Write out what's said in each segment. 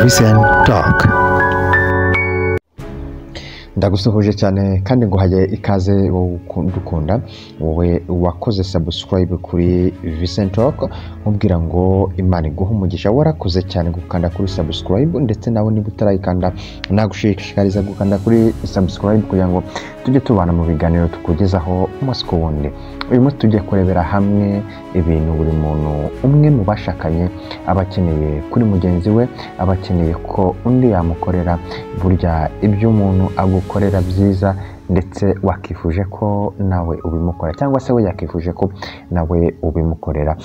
Vision Talk. Ndagusuhuje cyane kandi nguhaye ikaze wowe dukunda wowe wakoze subscribe kuri Vision Talk, nkubwira ngo Imana iguhe umugisha. Warakoze cyane gukanda kuri subscribe, ndetse nawe niba utarayikanda nagushishikariza gukanda kuri subscribe kugira ngo tujye tubana mu biganiro tukugezaho umunsi ku wundi. Uyu munsi tujye kurebera hamwe ibintu buri muntu umwe mu bashakanye abakeneye kuri mugenzi we, abakeneye ko undi yamukorera. Burya ibyo umuntu agukorera byiza ndetse wakifuje ko nawe ubimukora, cyangwa se we yakifuje ko nawe ubimukorera.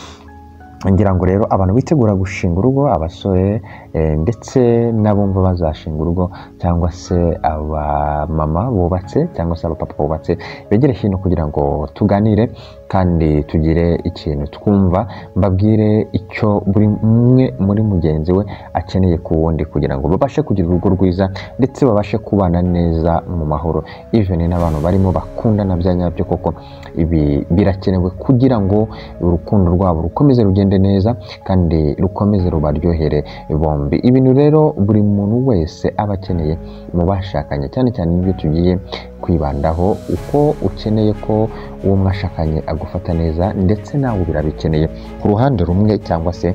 Ngira ngo rero abantu bitegura gushinga urugo, abasore ndetse n'abumva bazashinga urugo, cyangwa se abamama bubatse cyangwa se abapapa bubatse, begere hino kugira ngo tuganire kandi tugire ikintu twumva, mbabwire icyo buri umwe muri mugenzi we akeneye ku wundi kugira ngo babashe kugira urugo rwiza ndetse babashe kubana neza mu mahoro. Even n'abantu barimo bakundana bya nyabyo, koko ibi birakenewe kugira ngo urukundo rwabo rukomeze rugende neza kandi rukomeze rubaryohere bombi. Ibintu rero buri muntu wese aba akeneye mu bashakanye, cyane cyane ibyo tugiye kwibandaho, uko ukeneye ko uwo mwashakanye agufata neza ndetse nawe birabikeneye ku ruhande rumwe cyangwa se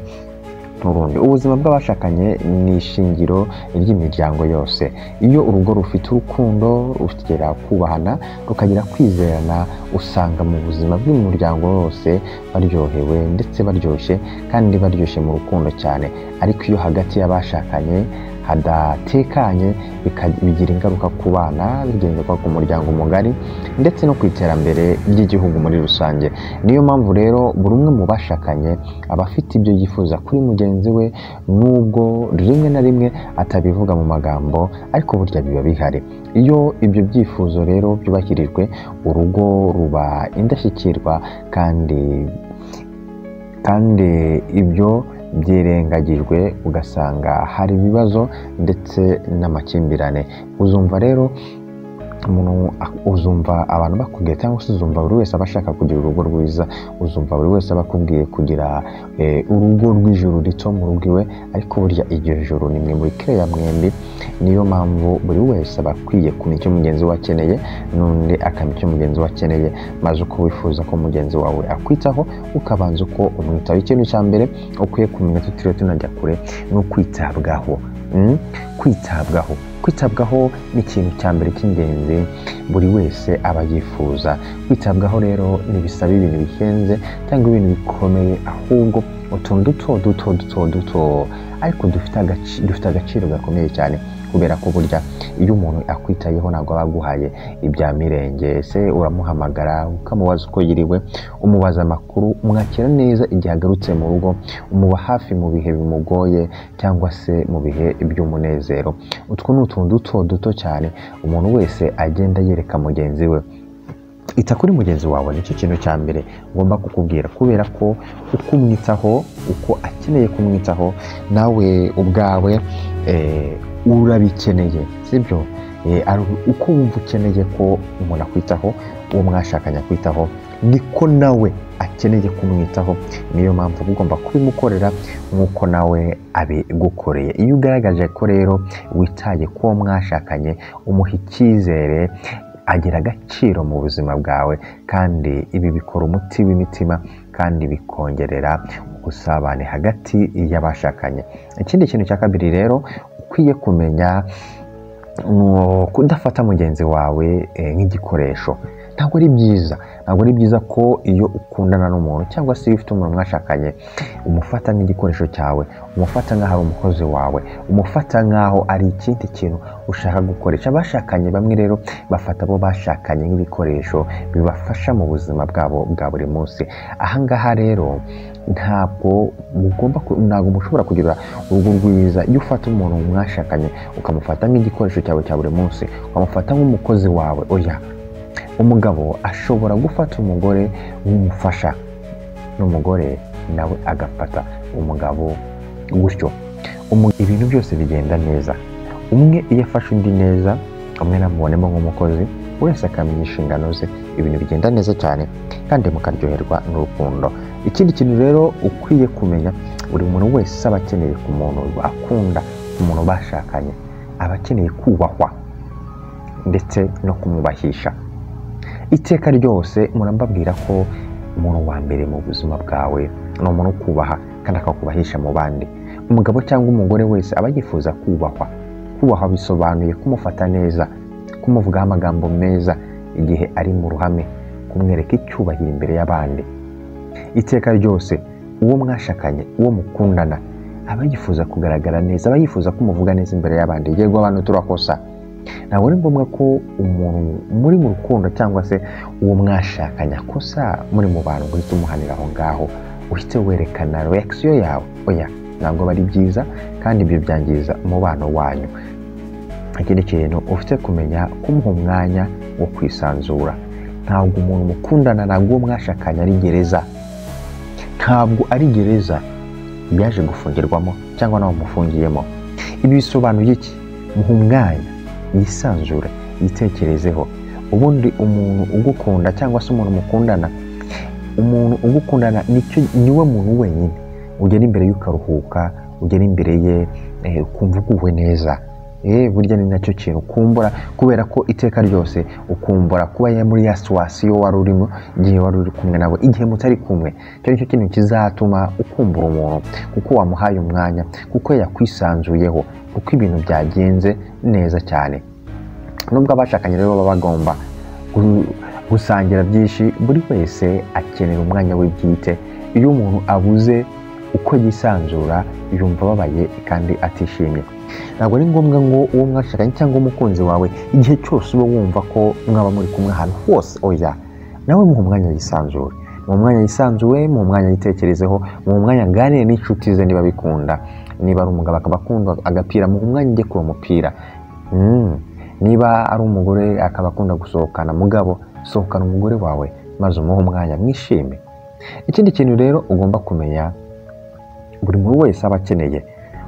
n'urundi. Ubuzima bw'abashakanye ni ishingiro ry'imiryango yose. Iyo urugo rufite urukundo, rufitira kubahana, rukagira kwizerana, usanga mu buzima bw'umuryango wose baryohewe ndetse baryoshye kandi baryoshye mu rukundo cyane. Ariko iyo hagati y'abashakanye hadatekanye, bigira ingaruka ku bana, bigira ingaruka ku muryango mugari ndetse no ku iterambere ry'igihugu muri rusange. Niyo mpamvu rero buri umwe mu bashakanye aba afite ibyo yifuza kuri mugenzi we, nubwo rimwe na rimwe atabivuga mu magambo, ariko burya biba bihari. Iyo ibyo byifuzo rero byubahirijwe, urugo ruba indashyikirwa, kandi ibyo byirengagijwe ugasanga hari ibibazo ndetse n'amakimbirane. Uzumva rero uzumva abantu bakubwiye, cyangwa se uzumva buri wese abashaka kugira urugo rwiza, uzumva buri wese abakubwiye kugira urugo rw'ijuru rito mu rugo iwe, ariko burya iryo juru ni mwe muri keya mwembi. Niyo mpamvu buri wese aba akwiye kumenya icyo mugenzi we akeneye, n'undi akamenya icyo mugenzi we akeneye, maze uko wifuza ko mugenzi wawe akwitaho ukabanza uko umwitaho. Ikintu cya mbere ukwiye kumenya, tutiriwe tunajya kure, ni ukwitabwaho. Kwitabwaho ni ikintu cya mbere cy'ingenzi buri wese aba yifuza. Kwitabwaho rero ntibisaba ibintu bihenze cyangwa ibintu bikomeye, ahubwo utuntu duto ariko dufite agaciro gakomeye cyane, kubera ko burya iyo umuntu akwitayeho ntabwo aba aguhaye ibya mirenge. Se uramuhamagara ukamubaza uko yiriwe, umubaza amakuru, umwakira neza igihe agarutse mu rugo, umuba hafi mu bihe bimugoye cyangwa se mu bihe by'umunezero. Utwo ni utuntu duto cyane umuntu wese agenda yereka mugenzi we. Ita kuri mugenzi wawe, nicyo kintu cya mbere ngomba kukubwira, kubera ko uko umwitaho, uko akeneye kumwitaho, nawe ubwawe urabikeneye, sibyo? Uko wumva ukeneye ko umuntu akwitaho, uwo mwashakanye akwitaho, niko nawe akeneye kumwitaho. Niyo mpamvu ugomba kubimukorera nk'uko nawe abigukoreye. Iyo ugaragaje ko rero witaye ko uwo mwashakanye, umuha icyizere, agira agaciro mu buzima bwawe, kandi ibi bikora umuti w'imitima kandi bikongerera ubusabane hagati y'abashakanye. Ikindi kintu cya kabiri rero ukwiye kumenya, kudafata mugenzi wawe nk'igikoresho. Ntabwo ari byiza ko iyo ukundana n'umuntu, cyangwa se iyo ufite umuntu mwashakanye, umufata nk'igikoresho cyawe, umufata nk'aho ari umukozi wawe, umufata nk'aho ari ikindi kintu ushaka gukoresha. Abashakanye bamwe rero bafata abo bashakanye nk'ibikoresho bibafasha mu buzima bwabo bwa buri munsi. Ahangaha rero ntabwo mushobora kugira urugo rwiza iyo ufata umuntu mwashakanye ukamufata nk'igikoresho cyawe cya buri munsi, ukamufata nk'umukozi wawe. Oya, umugabo ashobora gufata umugore nk'umufasha, n'umugore nawe agafata umugabo gutyo. Ibintu byose bigenda neza. Umwe iyo afashe undi neza, umwe namubonemo nk'umukozi, wese akamenya inshingano ze, ibintu bigenda neza cyane kandi mukaryoherwa n'urukundo. Ikindi kintu rero ukwiye kumenya, buri muntu wese aba akeneye ku muntu akunda, umuntu bashakanye, aba akeneye kubahwa ndetse no kumwubahisha. Iteka ryose murambabwira ko umuntu wa mbere mu buzima bwawe ni umuntu ukubaha kandi akakubahisha mu bandi. Umugabo cyangwa umugore wese aba yifuza kubahwa. Kubahwa bisobanuye kumufata neza, kumuvugaho amagambo meza igihe ari mu ruhame, kumwereka icyubahiro imbere y'abandi. Iteka ryose uwo mwashakanye, uwo mukundana, aba yifuza kugaragara neza, aba yifuza kumuvuga neza imbere y'abandi. Yego abantu turakosa, ntabwo ari ngombwa ko umuntu muri mu rukundo cyangwa se uwo mwashakanye akosa muri mu bantu guhita umuhanira aho ngaho, uhite werekana reaction yawe. Oya, ntabwo bari byiza kandi ibyo byangiza umubano wanyu. Ikindi kintu ufite kumenya kumuha umwanya wo kwisanzura. Ntabwo umuntu mukundana, ntabwo uwo mwashakanye ari gereza. Ntabwo ari gereza yaje gufungirwamo cyangwa nawe mufungiyemo. Ibi bisobanuye iki? Muha umwanya, yisanzure, yitekerezeho. Ubundi umuntu ugukunda cyangwa se umuntu mukundana, umuntu ugukundana niwe muntu wenyine ugera imbere y'ukaruhuka, ugera imbere ye ukumva uguwe neza. Burya ni nacyo kintu ukumbura, kubera ko iteka ryose ukumbura kuba muri ya situation wari urimo igihe wari uri kumwe nawe, igihe mutari kumwe. Icyo nicyo kintu kizatuma ukumbura umuntu, kuko wamuhaye umwanya, kuko yakwisanzuyeho, kuko ibintu byagenze neza cyane. Nubwo abashakanye rero baba bagomba gusangira byinshi, buri wese akenera umwanya we bwite. Iyo umuntu abuze uko yisanzura, yumva ababaye kandi atishimye. Ntabwo ari ngombwa ngo uwo mwashakanye cyangwa umukunzi wawe igihe cyose uba wumva ko mwaba muri kumwe ahantu hose. Oya, nawe muha umwanya yisanzure, mu mwanya yisanzuye, mu mwanya yitekerezeho, mu mwanya aganire n'inshuti ze niba bikunda. Niba ari umugabo akaba akunda agapira, mu mwanya ujye kuri umupira. Niba ari umugore akaba akunda gusohokana, mugabo sohokana umugore wawe maze umuhe umwanya, mwishime. Ikindi kintu rero ugomba kumenya, buri muntu wese aba akeneye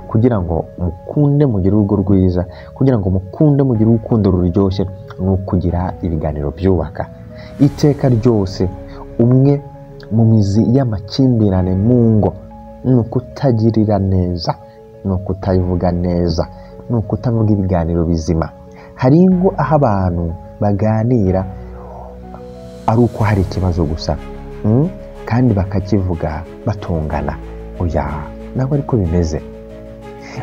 kugira ngo mukunde mugire urugo rwiza, kugira ngo mukunde mugire urukundo ruryoshye, ni ukugira ibiganiro byubaka. Iteka ryose umwe mu mizi y'amakimbirane mu ngo ni ukutagirira neza, ni ukutayivuga neza, ni ukutavuga ibiganiro bizima. Hari ingo aho abantu baganira ari uko hari ikibazo gusa, kandi bakakivuga batongana. Oya, ntabwo ariko bimeze.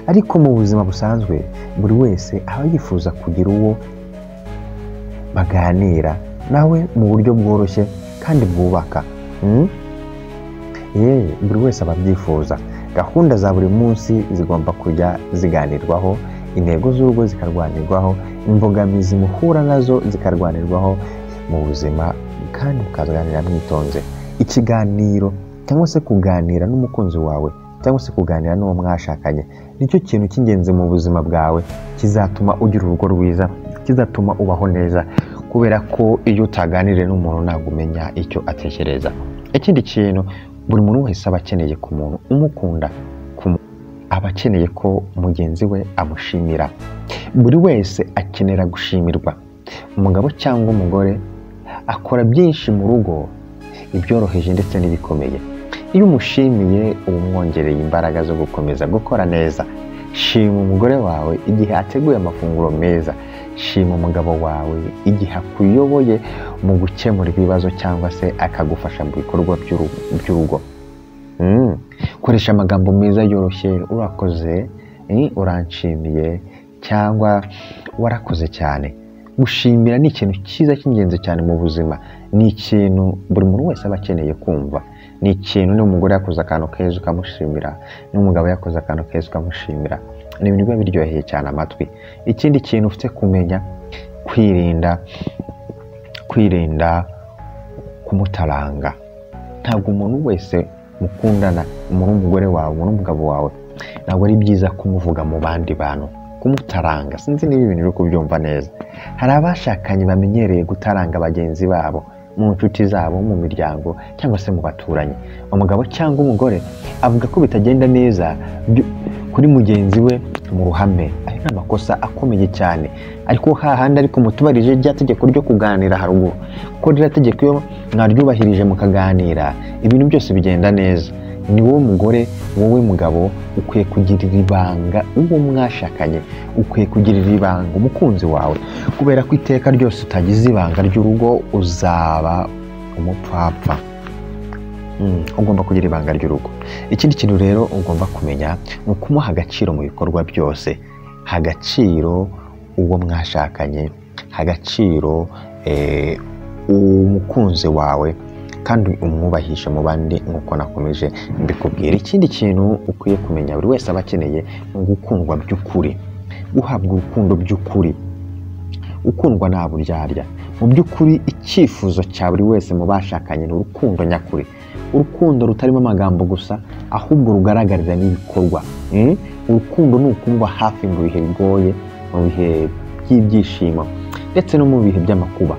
Ariko mu buzima busanzwe buri wese aba yifuza kugira uwo baganira nawe mu buryo bworoshye kandi bwubaka. Buri wese aba abyifuza. Gahunda za buri munsi zigomba kujya ziganirwaho, intego z'urugo zikarwanirwaho, imbogamizi muhura nazo zikarwanirwaho mu buzima, kandi mukaganira mwitonze. Ikiganiro cyangwa se kuganira n'umukunzi wawe cyangwa se kuganira n'uwo mwashakanye nicyo kintu cy'ingenzi mu buzima bwawe, kizatuma ugira urugo rwiza, kizatuma ubaho neza, kubera ko iyo utaganiriye n'umuntu ntabwo umenya icyo atekereza. Ikindi kintu buri muntu wese aba akeneye ku muntu umukunda, aba akeneye ko mugenzi we amushimira. Buri wese akenera gushimirwa. Umugabo cyangwa umugore akora byinshi mu rugo, ibyoroheje ndetse n'ibikomeye. Iyo umushimiye uba umwongereye imbaraga zo gukomeza gukora neza. Shima umugore wawe igihe ateguye amafunguro meza. Shima umugabo wawe igihe akuyoboye mu gukemura ibibazo cyangwa se akagufasha mu bikorwa by'urugo. Koresha amagambo meza yoroshye, urakoze, uranshimiye, cyangwa warakoze cyane. Gushimira ni ikintu cyiza cy'ingenzi cyane mu buzima. Ni ikintu buri muntu wese aba akeneye kumva. Ni ikintu n'umugore yakoze akantu keza ukamushimira, n'umugabo yakoze akantu keza ukamushimira. Ni ibintu biba biryoheye cyane amatwi. Ikindi kintu ufite kumenya, kwirinda kumutaranga. Ntabwo umuntu wese mukundana, umuntu w'umugore wawe, umuntu w'umugabo wawe, ntabwo ari byiza kumuvuga mu bandi bantu, kumutaranga. Sinzi niba ibintu uri kubyumva neza. Hari abashakanye bamenyereye gutaranga bagenzi babo mu nshuti zabo, mu miryango cyangwa se mu baturanyi. Umugabo cyangwa umugore avuga ko bitagenda neza kuri mugenzi we mu ruhame. Ari amakosa akomeye cyane. Ariko hahandi ariko mutubarije rya tegeko ryo kuganira haruguru, kuko rya tegeko iyo mwaryubahirije mukaganira, ibintu byose bigenda neza. ni wowe mugore, wowe mugabo ukwiye kugirira ibanga uwo mwashakanye, ukwiye kugirira ibanga umukunzi wawe, kubera ko iteka ryose utagize ibanga ry'urugo uzaba umupfapfa. Ugomba kugira ibanga ry'urugo. Ikindi kintu rero ugomba kumenya ni ukumuha agaciro mu bikorwa byose, agaciro uwo mwashakanye, agaciro umukunzi wawe, kandi umwubahishe mu bandi nk'uko nakomeje mbikubwira. Ikindi kintu ukwiye kumenya, buri wese aba akeneye gukundwa by'ukuri, guhabwa urukundo by'ukuri, ukundwa nta buryarya. Mu by'ukuri icyifuzo cya buri wese mu bashakanye ni urukundo nyakuri, urukundo rutarimo amagambo gusa, ahubwo rugaragarira n'ibikorwa. Urukundo ni ukumuba hafi mu bihe bigoye, mu bihe by'ibyishimo ndetse no mu bihe by'amakuba,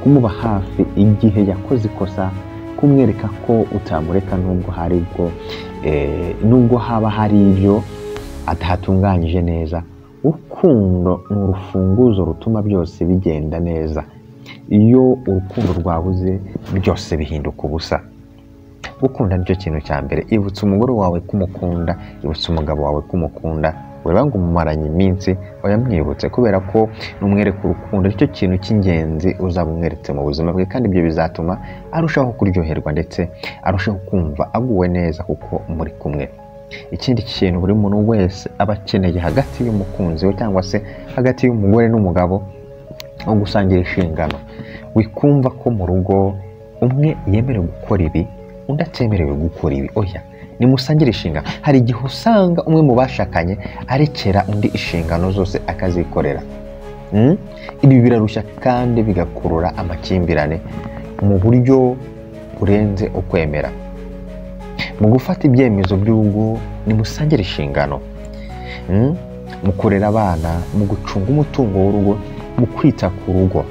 kumuba hafi igihe yakoze ikosa, kumwereka ko utamureka nubwo haba hari ibyo atatunganyije neza. Urukundo ni urufunguzo rutuma byose bigenda neza. Iyo urukundo rwabuze byose bihinduka ubusa. Gukunda nicyo kintu cya mbere. Ibutsa umugore wawe kumukunda, ibutsa umugabo wawe kumukunda. Weba ngo umumaranye iminsi wayamwibutse, kubera ko numwereka urukundo nicyo kintu cy'ingenzi uzaba umweretse mu buzima bwe, kandi ibyo bizatuma arushaho kuryoherwa ndetse arushaho kumva aguwe neza kuko muri kumwe. Ikindi kintu buri muntu wese aba akeneye hagati y'umukunzi we cyangwa se hagati y'umugore n'umugabo no gusangira inshingano. Wikumva ko mu rugo umwe yemerewe gukora ibi undi atemerewe gukora ibi. Oya, nimusangire inshingano. Hari igihe usanga umwe mu bashakanye arekera undi inshingano zose akazikorera. Ibi birarushya kandi bigakurura amakimbirane mu buryo burenze ukwemera. Mu gufata ibyemezo by'urugo nimusangire inshingano, mu kurera abana, mu gucunga umutungo w'urugo, mu kwita ku rugo.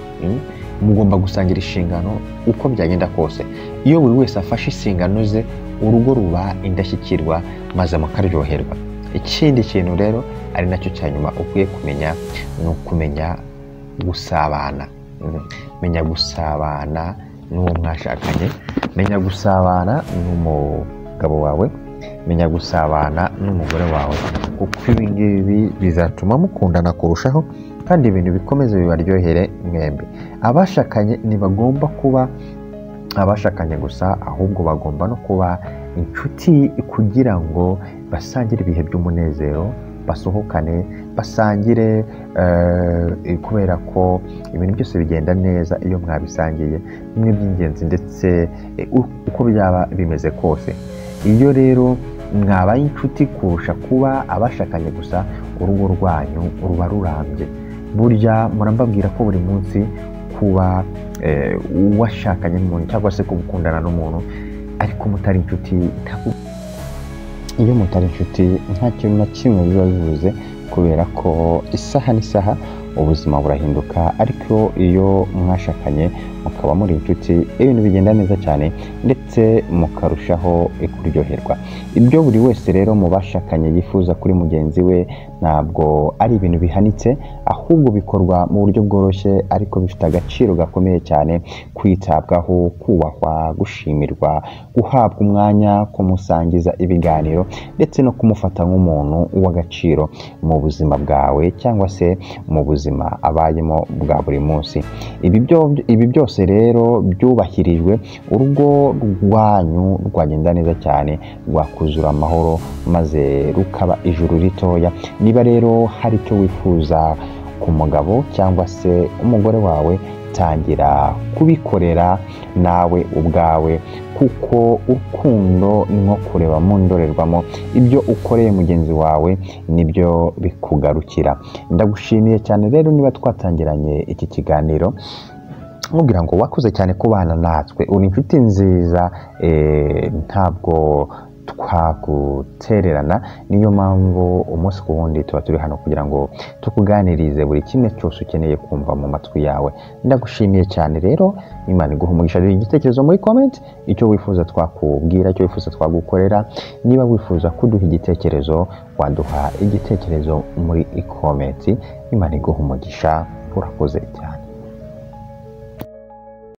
Mugomba gusangira inshingano uko byagenda kose. Iyo buri wese afashe inshingano ze, urugo ruba indashyikirwa maze mukaryoherwa. Ikindi kintu rero ari nacyo cya nyuma ukwiye kumenya ni ukumenya gusabana. Menya gusabana n'uwo mwashakanye, menya gusabana n'umugabo wawe, menya gusabana n'umugore wawe, kuko ibi ngibi bizatuma mukundana kurushaho kandi ibintu bikomeze bibaryohere mwembi. Abashakanye ntibagomba kuba abashakanye gusa, ahubwo bagomba no kuba inshuti kugira ngo basangire ibihe by'umunezero, basohokane, basangire, kubera ko ibintu byose bigenda neza iyo mwabisangiye. Bimwe by'ingenzi ndetse uko byaba bimeze kose. Iyo rero mwabaye inshuti kurusha kuba abashakanye gusa, urugo rwanyu ruba rurambye. Burya murambabwira ko buri munsi kuba washakanye n'umuntu cyangwa se kubukundana n'umuntu ariko mutari inshuti, iyo mutari inshuti nta kintu na kimwe biba bivuze, kubera ko isaha n'isaha ubuzima burahinduka. Ariko iyo mwashakanye mukaba muri inshuti, ibintu bigenda neza cyane ndetse mukarushaho kuryoherwa. Ibyo buri wese rero mu bashakanye yifuza kuri mugenzi we ntabwo ari ibintu bihanitse, ahubwo bikorwa mu buryo bworoshye ariko bifite agaciro gakomeye cyane. Kwitabwaho, kubahwa, gushimirwa, guhabwa umwanya, kumusangiza ibiganiro ndetse no kumufata nk'umuntu w'agaciro mu buzima bwawe cyangwa se mu buzima abayemo bwa buri munsi. Ibi byose rero byubahirijwe, urugo rwanyu rwagenda neza cyane, rwakuzura amahoro maze rukaba ijuru ritoya. Niba rero hari icyo wifuza ku mugabo cyangwa se umugore wawe, tangira kubikorera nawe ubwawe, kuko urukundo ni nko kureba mu ndorerwamo. Ibyo ukoreye mugenzi wawe nibyo bikugarukira. Ndagushimiye cyane rero niba twatangiranye iki kiganiro, nkubwira ngo wakoze cyane kubana natwe, uri inshuti nziza, ntabwo twagutererana. Niyo mpamvu umunsi ku wundi tuba turi hano kugira ngo tukuganirize buri kimwe cyose ukeneye kumva mu matwi yawe. Ndagushimiye cyane rero, Imana iguhe umugisha. Igitekerezo muri comment, icyo wifuza twakubwira, icyo wifuza twagukorera. Niba wifuza kuduha igitekerezo, waduha igitekerezo muri comment. Imana iguhe umugisha. Urakoze cyane.